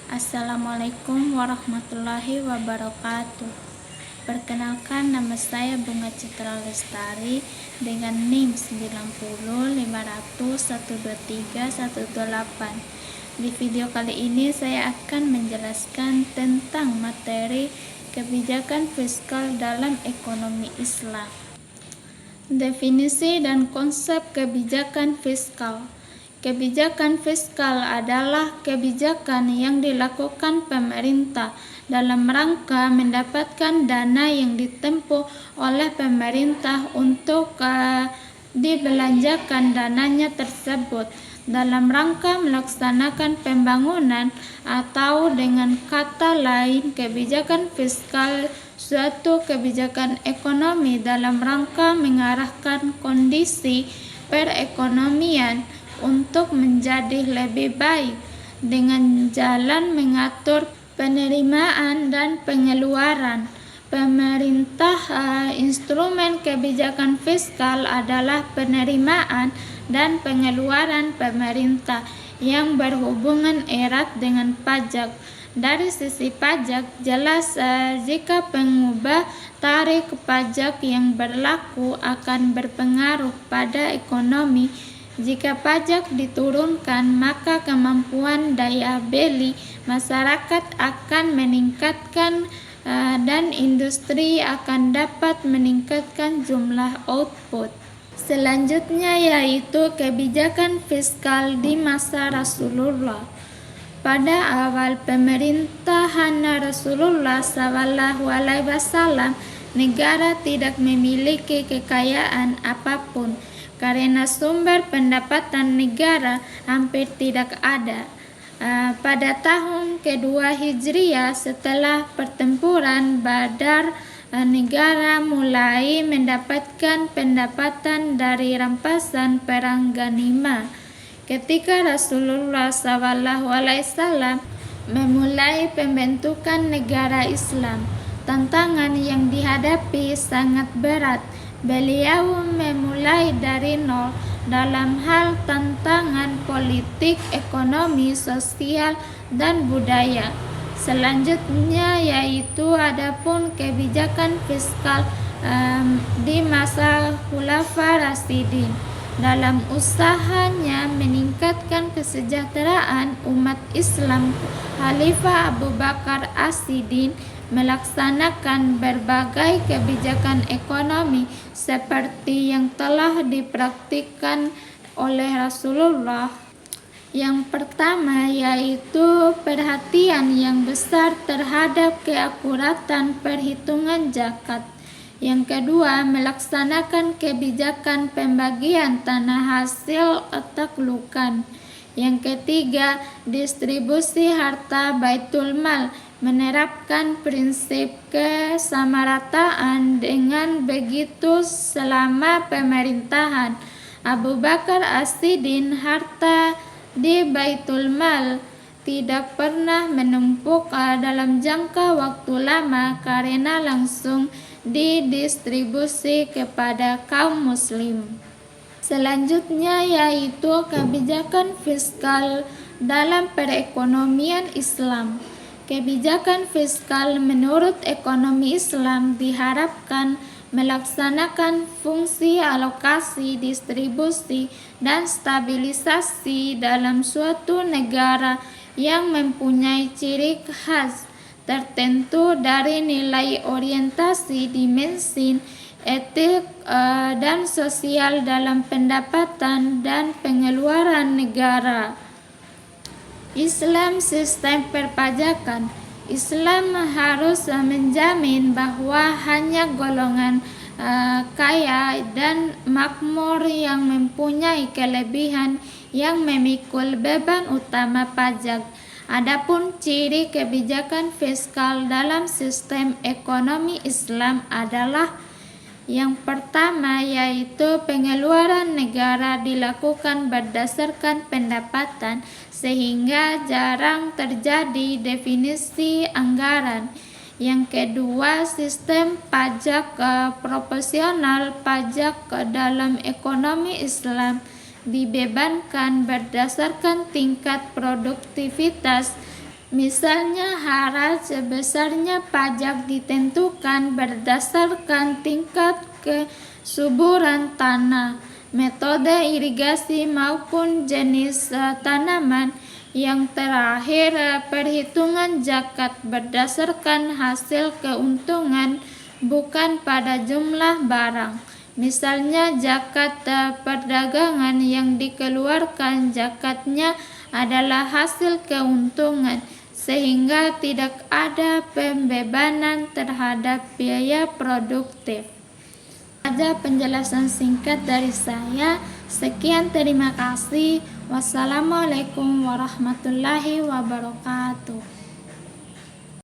Assalamualaikum warahmatullahi wabarakatuh. Perkenalkan, nama saya Bunga Citra Lestari dengan NIM 9050123128. Di video kali ini saya akan menjelaskan tentang materi kebijakan fiskal dalam ekonomi Islam. Definisi dan konsep kebijakan fiskal. Kebijakan fiskal adalah kebijakan yang dilakukan pemerintah dalam rangka mendapatkan dana yang ditempuh oleh pemerintah untuk dibelanjakan dananya tersebut dalam rangka melaksanakan pembangunan, atau dengan kata lain, kebijakan fiskal suatu kebijakan ekonomi dalam rangka mengarahkan kondisi perekonomian untuk menjadi lebih baik dengan jalan mengatur penerimaan dan pengeluaran pemerintah. Instrumen kebijakan fiskal adalah penerimaan dan pengeluaran pemerintah yang berhubungan erat dengan pajak. Dari sisi pajak, jelas jika pengubah tarif pajak yang berlaku akan berpengaruh pada ekonomi. Jika pajak diturunkan, maka kemampuan daya beli masyarakat akan meningkatkan dan industri akan dapat meningkatkan jumlah output. Selanjutnya yaitu kebijakan fiskal di masa Rasulullah. Pada awal pemerintahan Rasulullah SAW, negara tidak memiliki kekayaan apapun karena sumber pendapatan negara hampir tidak ada. Pada tahun kedua Hijriah setelah pertempuran Badar, negara mulai mendapatkan pendapatan dari rampasan perang ghanimah. Ketika Rasulullah SAW memulai pembentukan negara Islam, tantangan yang dihadapi sangat berat. Beliau memulai dari nol dalam hal tantangan politik, ekonomi, sosial, dan budaya. Selanjutnya yaitu adapun kebijakan fiskal di masa Khulafaur Rasyidin. Dalam usahanya meningkatkan kesejahteraan umat Islam, Khalifah Abu Bakar As-Siddiq melaksanakan berbagai kebijakan ekonomi seperti yang telah dipraktikkan oleh Rasulullah. Yang pertama yaitu perhatian yang besar terhadap keakuratan perhitungan zakat. Yang kedua, melaksanakan kebijakan pembagian tanah hasil taklukan. Yang ketiga, distribusi harta Baitul Mal, menerapkan prinsip kesamarataan. Dengan begitu selama pemerintahan Abu Bakar As-Siddiq, harta di Baitul Mal tidak pernah menumpuk dalam jangka waktu lama karena langsung didistribusi kepada kaum muslim. Selanjutnya yaitu kebijakan fiskal dalam perekonomian Islam. Kebijakan fiskal menurut ekonomi Islam diharapkan melaksanakan fungsi alokasi, distribusi, dan stabilisasi dalam suatu negara yang mempunyai ciri khas tertentu dari nilai orientasi, dimensi etik dan sosial dalam pendapatan dan pengeluaran negara. Islam sistem perpajakan. Islam harus menjamin bahwa hanya golongan kaya dan makmur yang mempunyai kelebihan yang memikul beban utama pajak. Adapun ciri kebijakan fiskal dalam sistem ekonomi Islam adalah yang pertama yaitu pengeluaran negara dilakukan berdasarkan pendapatan sehingga jarang terjadi definisi anggaran. Yang kedua, sistem pajak proporsional. Pajak dalam ekonomi Islam dibebankan berdasarkan tingkat produktivitas Misalnya, haraj sebesarnya pajak ditentukan berdasarkan tingkat kesuburan tanah, metode irigasi maupun jenis tanaman. Yang terakhir, perhitungan zakat berdasarkan hasil keuntungan, bukan pada jumlah barang. Misalnya, zakat perdagangan yang dikeluarkan zakatnya adalah hasil keuntungan, sehingga tidak ada pembebanan terhadap biaya produktif. Ada penjelasan singkat dari saya. Sekian, terima kasih. Wassalamualaikum warahmatullahi wabarakatuh.